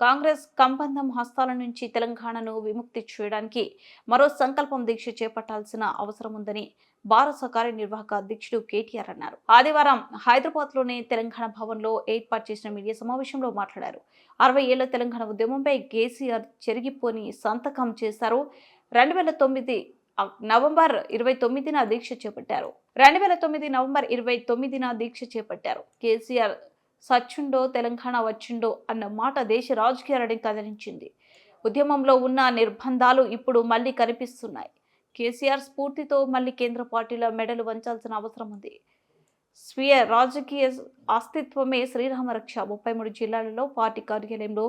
కాంగ్రెస్ కంబంధం హస్తాల నుంచి తెలంగాణను విముక్తి చేయడానికి మరో సంకల్పం దీక్ష చేపట్టాల్సిన అవసరం ఉందని భారత కార్యనిర్వాహక అధ్యక్షుడు కేటీఆర్ అన్నారు. ఆదివారం హైదరాబాద్ లోని తెలంగాణ భవన్ లో ఏర్పాటు చేసిన మీడియా సమావేశంలో మాట్లాడారు. 60 ఏళ్ల తెలంగాణ ఉద్యమంపై కేసీఆర్ చెరిగిపోని సంతకం చేశారు. 2009 నవంబర్ 29న దీక్ష చేపట్టారు. 2009 నవంబర్ 29న దీక్ష చేపట్టారు. కేసీఆర్ సచ్చుండో తెలంగాణ వచ్చిండో అన్న మాట దేశ రాజకీయాలని కదిలించింది. ఉద్యమంలో ఉన్న నిర్బంధాలు ఇప్పుడు మళ్లీ కనిపిస్తున్నాయి. కేసీఆర్ స్ఫూర్తితో మళ్లీ కేంద్ర పార్టీల మెడలు వంచాల్సిన అవసరం ఉంది. స్వీయ రాజకీయ అస్తిత్వమే శ్రీరామ రక్ష. 33 జిల్లాలలో పార్టీ కార్యాలయంలో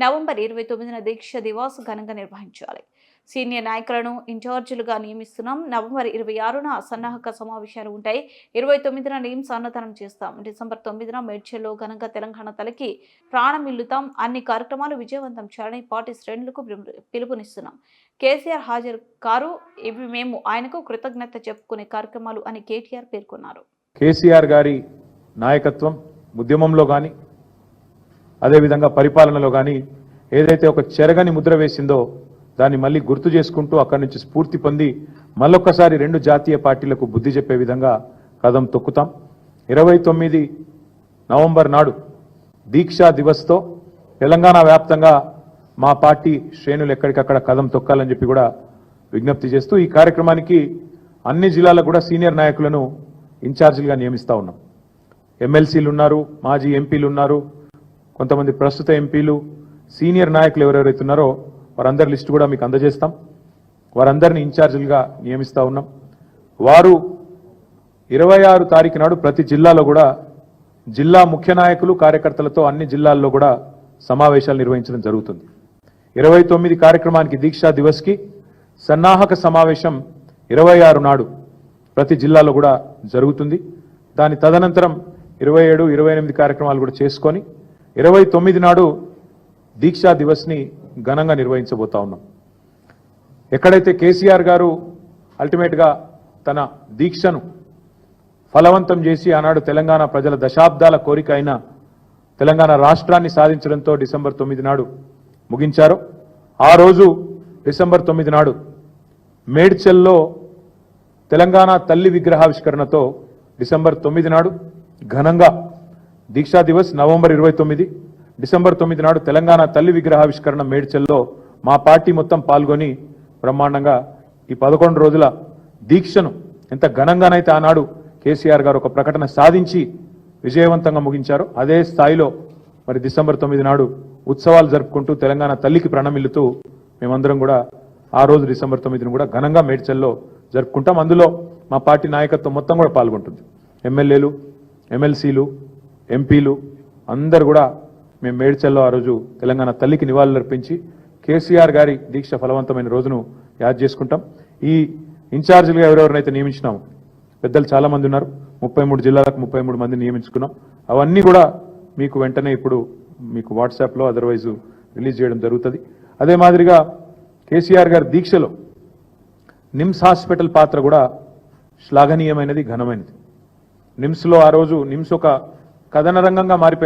నవంబర్ 29న దీక్ష దివాస్ ఘనంగా నిర్వహించాలి. సీనియర్ నాయకులను ఇన్ఛార్జీలుగా నియమిస్తున్నాం. నవంబర్ 26న సన్నాహక సమావేశాలు ఉంటాయి. 29న నిమ్స్ అన్నదానం చేస్తాం. డిసెంబర్ 9న మేడ్చల్లో ఘనంగా తెలంగాణ తలకి ప్రాణమిల్లుతాం. అన్ని కార్యక్రమాలు విజయవంతం చేయాలని పార్టీ శ్రేణులకు పిలుపునిస్తున్నాం. కేసీఆర్ హాజరు కారు. ఇవి మేము ఆయనకు కృతజ్ఞత చెప్పుకునే కార్యక్రమాలు అని కేటీఆర్ పేర్కొన్నారు. కేసీఆర్ గారి నాయకత్వం ఉద్యమంలో కానీ అదేవిధంగా పరిపాలనలో కానీ ఏదైతే ఒక చెరగని ముద్ర వేసిందో దాన్ని మళ్ళీ గుర్తు చేసుకుంటూ అక్కడి నుంచి స్ఫూర్తి పొంది మళ్ళొక్కసారి 2 జాతీయ పార్టీలకు బుద్ధి చెప్పే విధంగా కదం తొక్కుతాం. 29 నవంబర్ నాడు దీక్షా దివస్తో తెలంగాణ వ్యాప్తంగా మా పార్టీ శ్రేణులు ఎక్కడికక్కడ కదం తొక్కాలని చెప్పి కూడా విజ్ఞప్తి చేస్తూ ఈ కార్యక్రమానికి అన్ని జిల్లాలకు కూడా సీనియర్ నాయకులను ఇన్ఛార్జీలుగా నియమిస్తా ఉన్నాం. ఎమ్మెల్సీలు ఉన్నారు, మాజీ ఎంపీలు ఉన్నారు, కొంతమంది ప్రస్తుత ఎంపీలు, సీనియర్ నాయకులు ఎవరెవరైతే ఉన్నారో వారందరి లిస్టు కూడా మీకు అందజేస్తాం. వారందరినీ ఇన్ఛార్జీలుగా నియమిస్తా ఉన్నాం. వారు 26 తారీఖు నాడు ప్రతి జిల్లాలో కూడా జిల్లా ముఖ్య నాయకులు కార్యకర్తలతో అన్ని జిల్లాల్లో కూడా సమావేశాలు నిర్వహించడం జరుగుతుంది. 29 కార్యక్రమానికి దీక్షా దివస్కి సన్నాహక సమావేశం 26 నాడు ప్రతి జిల్లాలో కూడా జరుగుతుంది. దాని తదనంతరం 27, 28 కార్యక్రమాలు కూడా చేసుకొని 29 నాడు దీక్షా దివస్ని ఘనంగా నిర్వహించబోతా ఉన్నాం. ఎక్కడైతే కేసీఆర్ గారు అల్టిమేట్గా తన దీక్షను ఫలవంతం చేసి ఆనాడు తెలంగాణ ప్రజల దశాబ్దాల కోరిక అయిన తెలంగాణ రాష్ట్రాన్ని సాధించడంతో డిసెంబర్ 9 నాడు ముగించారు. ఆ రోజు డిసెంబర్ 9 నాడు మేడ్చల్లో తెలంగాణ తల్లి విగ్రహావిష్కరణతో డిసెంబర్ 9 నాడు ఘనంగా దీక్షా దివస్ నవంబర్ 29, డిసెంబర్ 9 నాడు తెలంగాణ తల్లి విగ్రహావిష్కరణ మేడ్చల్లో మా పార్టీ మొత్తం పాల్గొని బ్రహ్మాండంగా ఈ 11 రోజుల దీక్షను ఎంత ఘనంగానైతే ఆనాడు కేసీఆర్ గారు ఒక ప్రకటన సాధించి విజయవంతంగా ముగించారు అదే స్థాయిలో మరి డిసెంబర్ 9 నాడు ఉత్సవాలు జరుపుకుంటూ తెలంగాణ తల్లికి ప్రణమిల్లుతూ మేమందరం కూడా ఆ రోజు డిసెంబర్ 9ను కూడా ఘనంగా మేడ్చల్లో జరుపుకుంటాం. అందులో మా పార్టీ నాయకత్వం మొత్తం కూడా పాల్గొంటుంది. ఎమ్మెల్యేలు, ఎమ్మెల్సీలు, ఎంపీలు అందరు కూడా మేము మేడ్చల్లో ఆ రోజు తెలంగాణ తల్లికి నివాళులర్పించి కేసీఆర్ గారి దీక్ష ఫలవంతమైన రోజును యాద్ చేసుకుంటాం. ఈ ఇన్ఛార్జీలుగా ఎవరెవరినైతే నియమించినాము పెద్దలు చాలా మంది ఉన్నారు. 33 జిల్లాలకు 33 మందిని నియమించుకున్నాం. అవన్నీ కూడా మీకు వెంటనే ఇప్పుడు మీకు వాట్సాప్లో అదర్వైజ్ రిలీజ్ చేయడం జరుగుతుంది. అదే మాదిరిగా కేసీఆర్ గారి దీక్షలో నిమ్స్ హాస్పిటల్ పాత్ర కూడా శ్లాఘనీయమైనది, ఘనమైనది. నిమ్స్లో ఆ రోజు నిమ్స్ ఒక కథన రంగంగా మారిపోయింది.